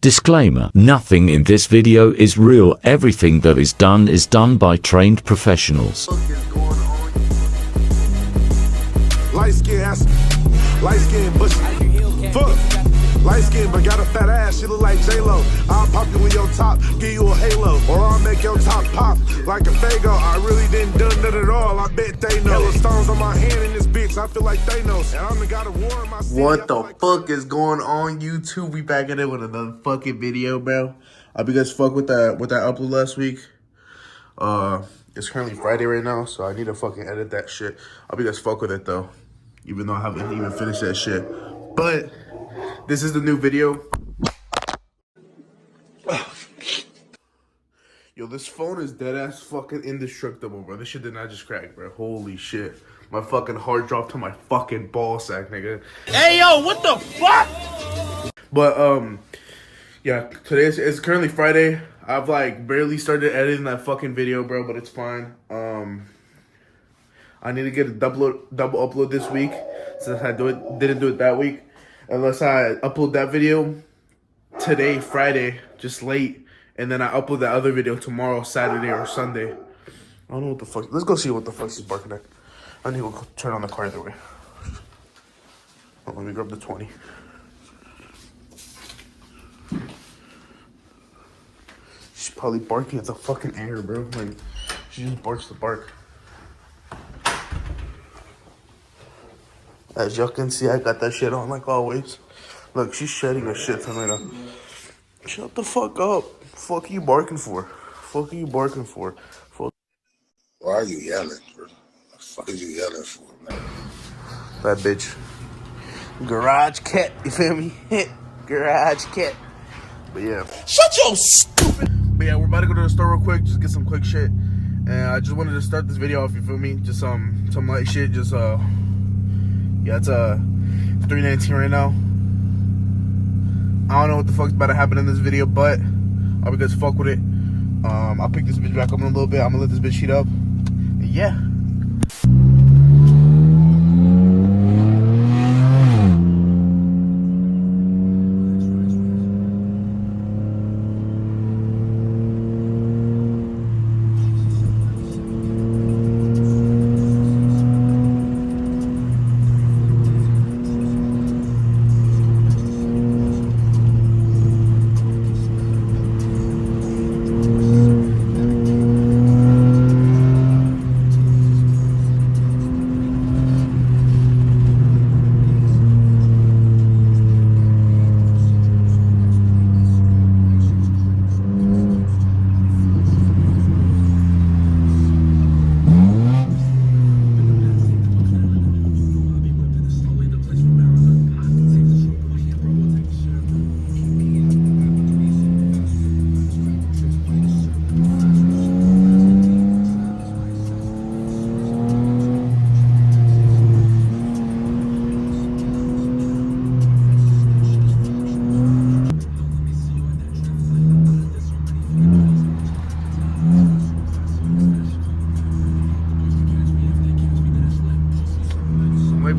Disclaimer: nothing in this video is real. Everything that is done by trained professionals. Light skin, bushy. Fuck. Light skin, but got a fat ass. She look like J-Lo. I'll pop you in your top, give you a halo, or I'll make your top pop like a Fago. I really didn't done that at all. I bet they know. Hella stones on my hand in this bitch. I feel like Thanos. And I'm the God of War in my city. What the fuck is going on, YouTube? We back at it with another fucking video, bro. I hope you guys fuck with that upload last week. It's currently Friday right now, so I need to fucking edit that shit. I hope you guys fuck with it though, even though I haven't even finished that shit. But this is the new video. Yo, this phone is dead ass fucking indestructible, bro. This shit did not just crack, bro. Holy shit. My fucking heart dropped to my fucking ball sack, nigga. Hey, yo, what the fuck? But, yeah, today it's currently Friday. I've, like, barely started editing that fucking video, bro, but it's fine. I need to get a double upload this week, since I didn't do it that week. Unless I upload that video today, Friday, just late, and then I upload that other video tomorrow, Saturday or Sunday. I don't know what the fuck. Let's go see what the fuck she's barking at. I need to turn on the car either way. Oh, let me grab the 20. She's probably barking at the fucking air, bro. Like, she just barks the bark. As y'all can see, I got that shit on like always. Look, she's shedding her shit ton right now. Shut the fuck up. Fuck you barking for? Fuck you barking for? Fuck. Why are you yelling, bro? What the fuck are you yelling for, man? That bitch. Garage cat, you feel me? Garage cat. But yeah. Shut your stupid. But yeah, we're about to go to the store real quick, just get some quick shit. And I just wanted to start this video off, you feel me? Just some light shit, just yeah, it's 3:19 right now. I don't know what the fuck's about to happen in this video, but I hope you guys fuck with it. I'll pick this bitch back up in a little bit. I'm gonna let this bitch heat up. And yeah.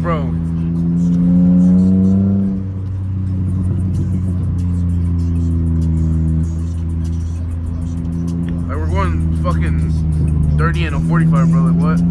Bro. Like, we're going fucking 30 and a 45, bro. Like, what?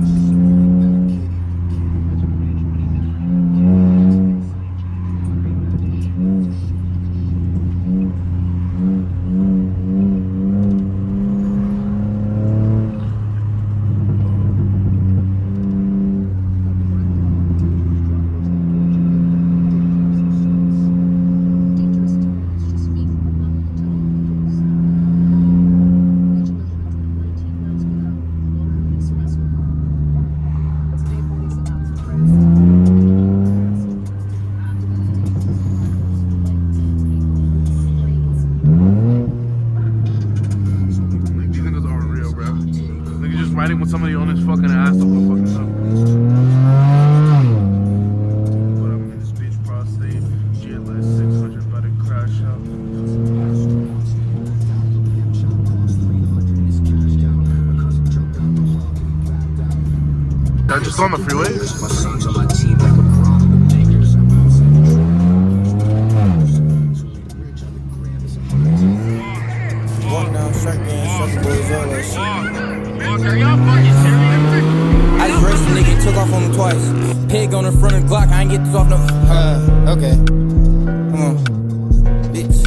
Riding with somebody on his fucking ass over the fucking stuff. But I'm in this bitch prostate, GLS 600, about to crash out. I just on the freeway. I just raced a nigga and took off on him twice. Pig on the front of the Glock, I ain't get this off no. Okay. Come on, bitch.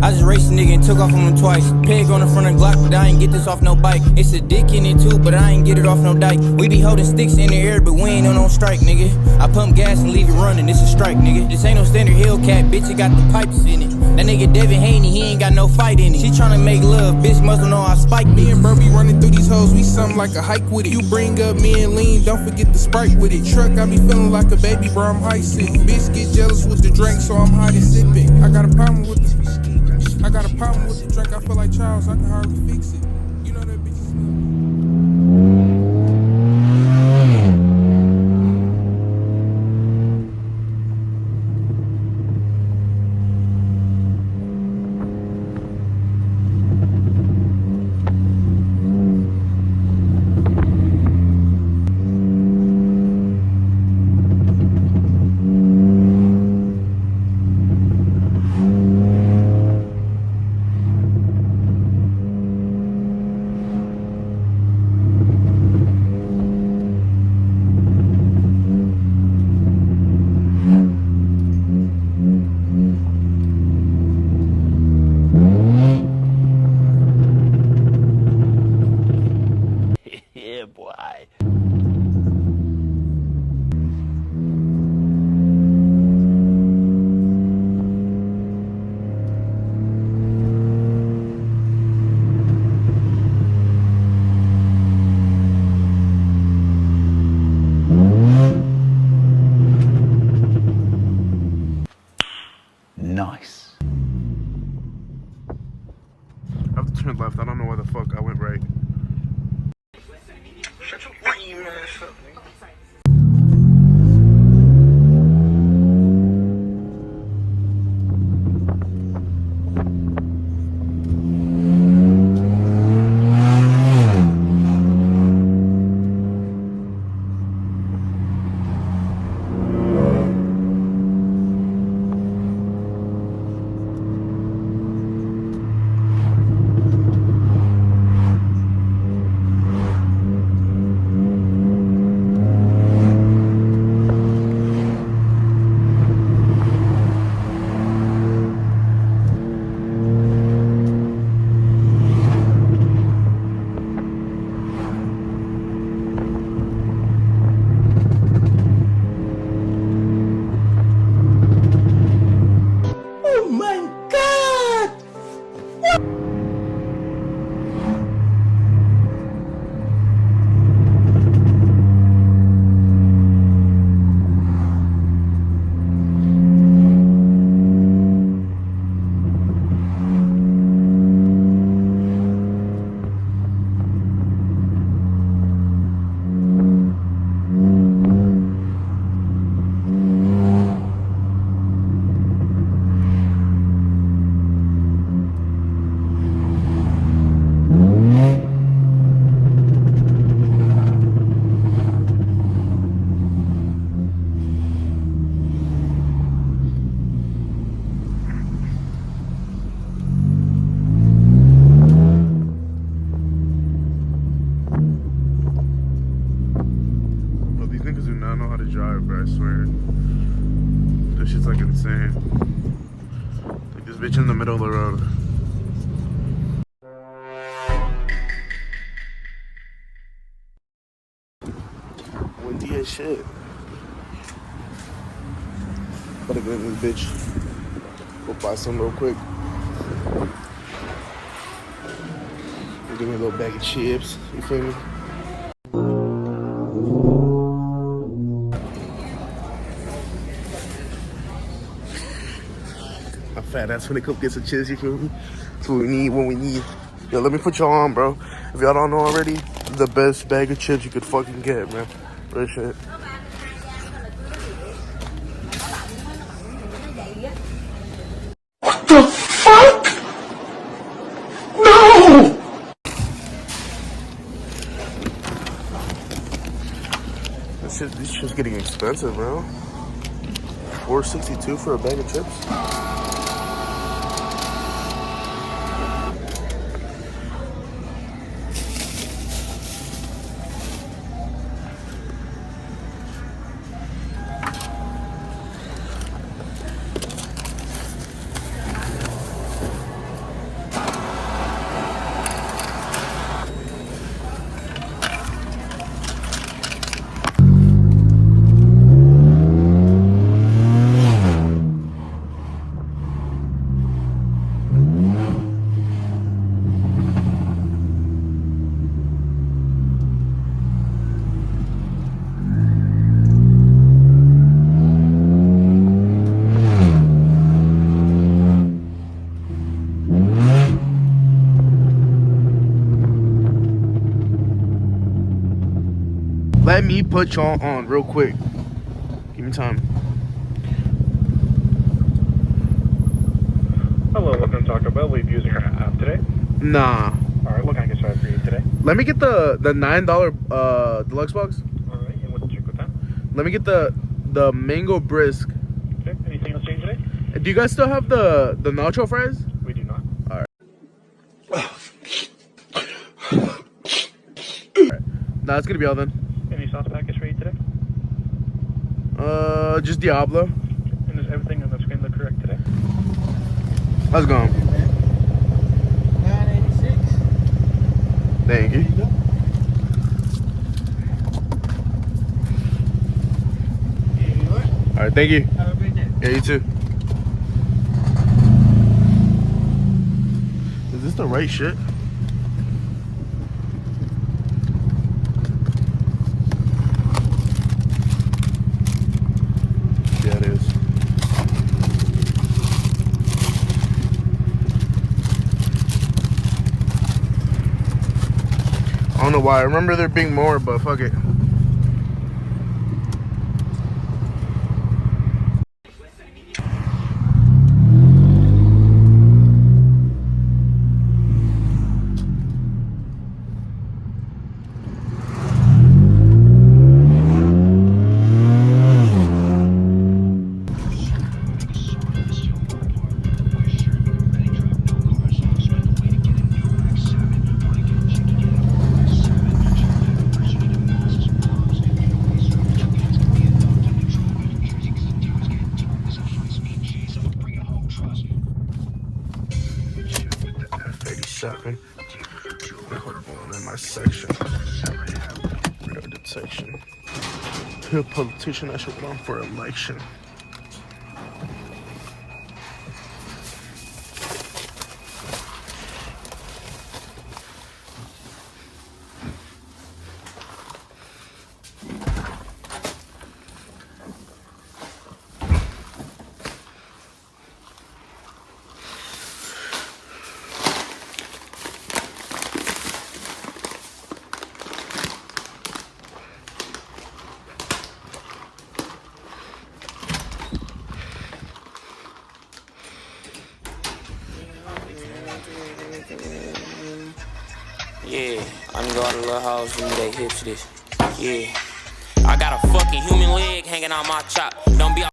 I just raced a nigga and took off on him twice. Pig on the front of the Glock, but I ain't get this off no bike. It's a dick in it too, but I ain't get it off no dike. We be holding sticks in the air, but we ain't on no strike, nigga. I pump gas and leave it running, it's a strike, nigga. This ain't no standard Hellcat, bitch, it got the pipes in it. That nigga Devin Haney, he ain't got no fight in it. She tryna make love, bitch must know I spike me. And bro be running through these hoes, we something like a hike with it. You bring up me and lean, don't forget the Sprite with it. Truck, I be feeling like a baby, bro, I'm high sick. Bitch get jealous with the drink, so I'm hiding sipping. I got a problem with the drink, I feel like Charles, I can hardly fix it. You know that bitch is Yeah, boy. Nice. I have to turn left. I don't know why the fuck I went right. Shut your lame ass up, nigga. like insane. Like this bitch in the middle of the road. Windy as shit. Gotta go in this bitch. Go buy some real quick. Give me a little bag of chips. You feel me? My fat ass when they come get some chips, you feel me? That's what we need when we need. Yo, let me put y'all on, bro. If y'all don't know already, the best bag of chips you could fucking get, man. Real shit. What the fuck? No! This shit's getting expensive, bro. $4.62 for a bag of chips. Let me put y'all on real quick. Give me time. Hello, welcome to Taco Bell. Will you be using our app today? Nah. Alright, what can I get started for you today? Let me get the $9 deluxe box. Alright, and what's your quick time? Let me get the mango brisk. Okay, anything else change today? Do you guys still have the nacho fries? We do not. Alright. Nah, it's gonna be all then. Any sauce package for you today? Just Diablo. And is everything on the screen look correct today? Let's go. 986. Thank you. Alright, thank you. Have a great day. Yeah, you too. Is this the right shit? Yeah, it is. I don't know why. I remember there being more, but fuck it. F-87. Hold on, in my section. Rated section. To a politician I should run for election. Yeah, I can go to the little house and they hips this. Yeah, I got a fucking human leg hanging on my chop. Don't be